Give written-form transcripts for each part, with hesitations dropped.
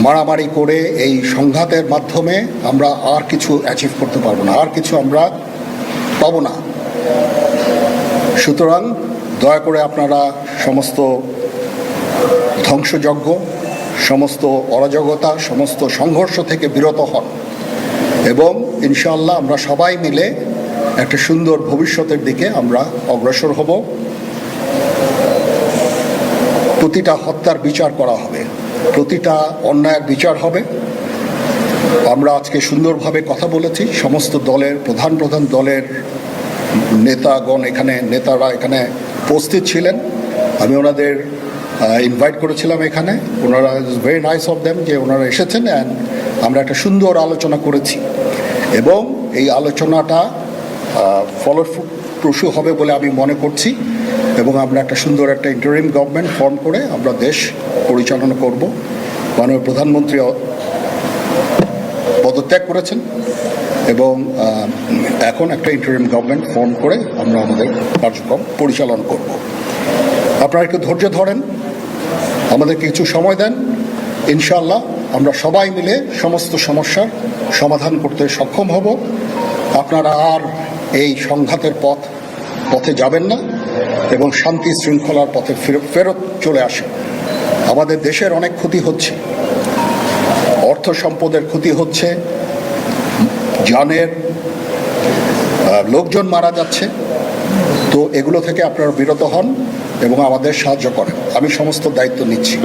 মারামারি করে এই সংঘাতের মাধ্যমে আমরা আর কিছু অ্যাচিভ করতে পারবো না, আর কিছু আমরা পাবো না। সুতরাং দয়া করে আপনারা সমস্ত ধ্বংসযজ্ঞ, সমস্ত অরাজকতা, সমস্ত সংঘর্ষ থেকে বিরত হন এবং ইনশাআল্লাহ আমরা সবাই মিলে একটা সুন্দর ভবিষ্যতের দিকে আমরা অগ্রসর হব। প্রতিটা হত্যার বিচার করা হবে, প্রতিটা অন্যায়ের বিচার হবে। আমরা আজকে সুন্দরভাবে কথা বলেছি, সমস্ত দলের প্রধান দলের নেতারা এখানে উপস্থিত ছিলেন। আমি ওনাদের ইনভাইট করেছিলাম এখানে, ওনারা ভেরি নাইস অফ দেম যে ওনারা এসেছেন অ্যান্ড আমরা একটা সুন্দর আলোচনা করেছি এবং এই আলোচনাটা ফলপ্রসূ হবে বলে আমি মনে করছি এবং আমরা একটা সুন্দর একটা ইন্টারিম গভর্নমেন্ট ফর্ম করে আমরা দেশ পরিচালনা করব। মাননীয় প্রধানমন্ত্রী পদত্যাগ করেছেন এবং এখন একটা ইন্টারিম গভর্নমেন্ট ফর্ম করে আমরা আমাদের কার্যক্রম পরিচালনা করব। আপনারা একটু ধৈর্য ধরেন, আমাদেরকে কিছু সময় দেন, ইনশাআল্লাহ আমরা সবাই মিলে সমস্ত সমস্যার সমাধান করতে সক্ষম হব। আপনারা আর এই সংঘাতের পথে যাবেন না এবং শান্তি শৃঙ্খলার পথে ফেরত চলে আসেন। আমাদের দেশের অনেক ক্ষতি হচ্ছে, অর্থ সম্পদের ক্ষতি হচ্ছে, জানের লোকজন মারা যাচ্ছে। তো এগুলো থেকে আপনারা বিরত হন এবং আমাদের সাহায্য করেন। আমি সমস্ত দায়িত্ব নিচ্ছি,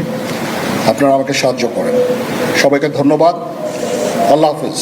আপনারা আমাকে সাহায্য করেন। সবাইকে ধন্যবাদ। আল্লাহ হাফিজ।